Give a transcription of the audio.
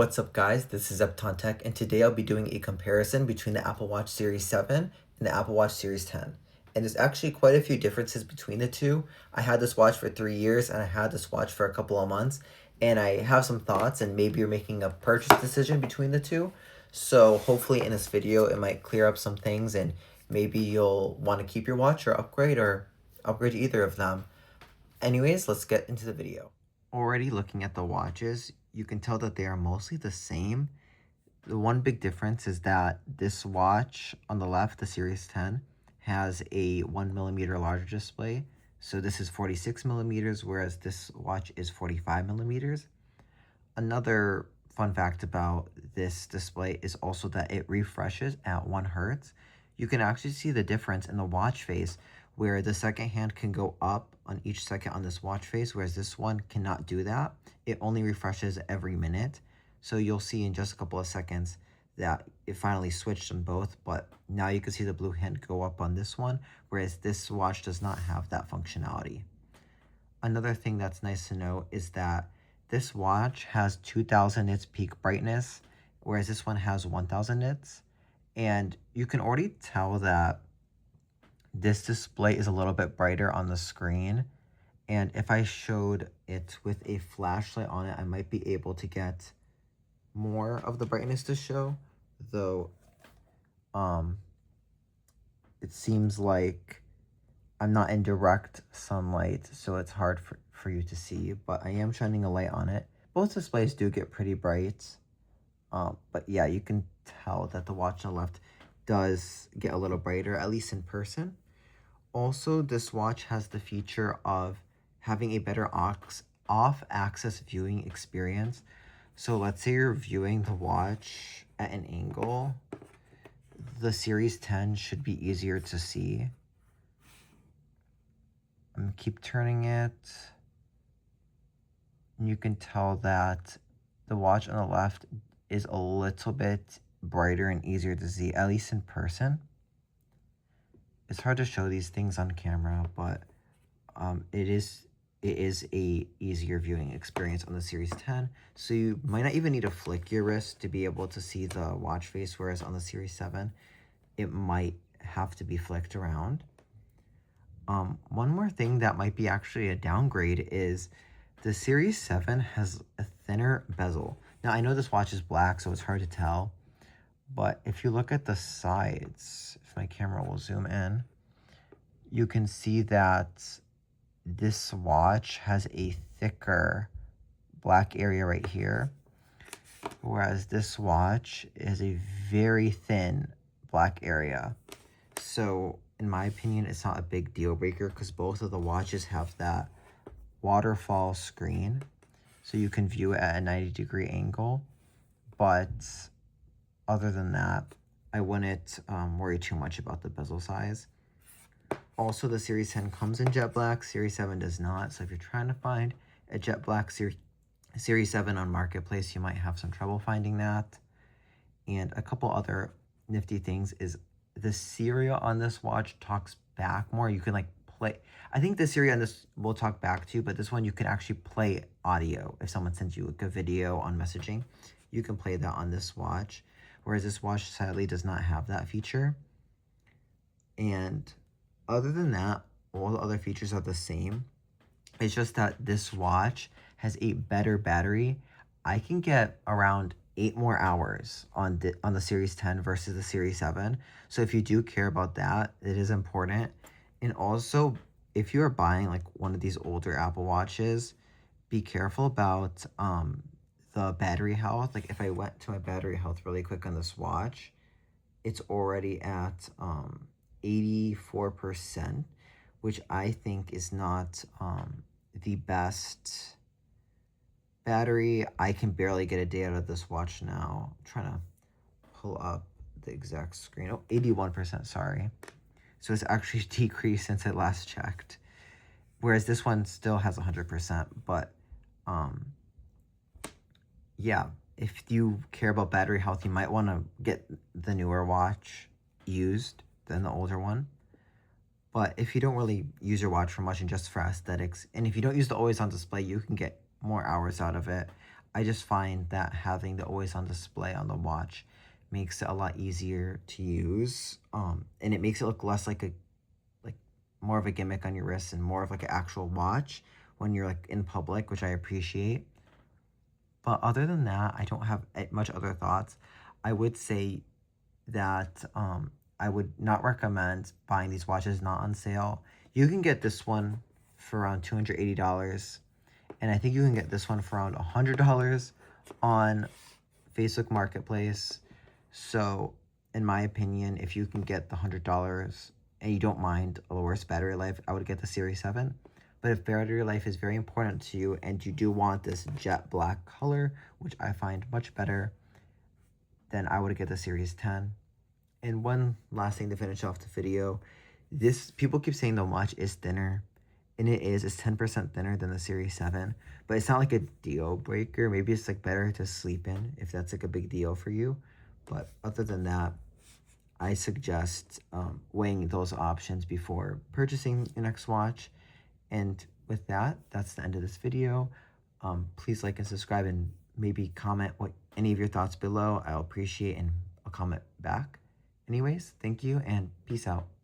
What's up guys, this is Epton Tech and today I'll be doing a comparison between the Apple Watch Series 7 and the Apple Watch Series 10. And there's actually quite a few differences between the two. I had this watch for 3 years and I had this watch for a couple of months, and I have some thoughts and maybe you're making a purchase decision between the two. So hopefully in this video it might clear up some things and maybe you'll want to keep your watch or upgrade either of them. Anyways, let's get into the video. Already looking at the watches, you can tell that they are mostly the same. The one big difference is that this watch on the left, the Series 10, has a 1mm larger display. So this is 46 millimeters, whereas this watch is 45 millimeters. Another fun fact about this display is also that it refreshes at 1 Hertz. You can actually see the difference in the watch face, where the second hand can go up on each second on this watch face, whereas this one cannot do that. It only refreshes every minute. So you'll see in just a couple of seconds that it finally switched on both, but now you can see the blue hand go up on this one, whereas this watch does not have that functionality. Another thing that's nice to know is that this watch has 2000 nits peak brightness, whereas this one has 1000 nits. And you can already tell that this display is a little bit brighter on the screen. And if I showed it with a flashlight on it, I might be able to get more of the brightness to show, though it seems like I'm not in direct sunlight, so it's hard for you to see, but I am shining a light on it. Both displays do get pretty bright, but yeah, you can tell that the watch on the left does get a little brighter, at least in person. Also, this watch has the feature of having a better off-axis viewing experience. So let's say you're viewing the watch at an angle. The Series 10 should be easier to see. I'm gonna keep turning it. And you can tell that the watch on the left is a little bit brighter and easier to see, at least in person. It's hard to show these things on camera, but it is a easier viewing experience on the Series 10. So you might not even need to flick your wrist to be able to see the watch face, whereas on the Series 7, it might have to be flicked around. One more thing that might be actually a downgrade is the Series 7 has a thinner bezel. Now, I know this watch is black, so it's hard to tell, but if you look at the sides, if my camera will zoom in, you can see that this watch has a thicker black area right here, whereas this watch is a very thin black area. So in my opinion, it's not a big deal breaker because both of the watches have that waterfall screen, so you can view it at a 90-degree angle. But other than that, I wouldn't worry too much about the bezel size. Also, the Series 10 comes in jet black, Series 7 does not. So if you're trying to find a jet black Series 7 on Marketplace, you might have some trouble finding that. And a couple other nifty things is the Siri on this watch talks back more. You can like play. I think the Siri on this will talk back to you, but this one you can actually play audio. If someone sends you like a video on messaging, you can play that on this watch. Whereas this watch sadly does not have that feature. And other than that, all the other features are the same. It's just that this watch has a better battery. I can get around 8 more hours on the Series 10 versus the Series 7. So if you do care about that, it is important. And also, if you are buying like one of these older Apple Watches, be careful about the battery health. Like if I went to my battery health really quick on this watch, it's already at 84%, which I think is not the best battery. I can barely get a day out of this watch now. I'm trying to pull up the exact screen. Oh, 81%, sorry. So it's actually decreased since I last checked. Whereas this one still has 100%, but yeah, if you care about battery health, you might want to get the newer watch used than the older one. But if you don't really use your watch for much and just for aesthetics, and if you don't use the always on display, you can get more hours out of it. I just find that having the always on display on the watch makes it a lot easier to use. And it makes it look less like like more of a gimmick on your wrist and more of like an actual watch when you're like in public, which I appreciate. But other than that, I don't have much other thoughts. I would say that I would not recommend buying these watches not on sale. You can get this one for around $280, and I think you can get this one for around $100 on Facebook Marketplace. So, in my opinion, if you can get the $100 and you don't mind a worse battery life, I would get the Series 7. But if battery life is very important to you and you do want this jet black color, which I find much better, then I would get the Series 10. And one last thing to finish off the video, this people keep saying the watch is thinner, and it is. It's 10% thinner than the Series 7, but it's not like a deal breaker. Maybe it's like better to sleep in if that's like a big deal for you. But other than that, I suggest weighing those options before purchasing your next watch. And with that, that's the end of this video. Please like and subscribe, and maybe comment what any of your thoughts below. I'll appreciate, and I'll comment back. Anyways, thank you and peace out.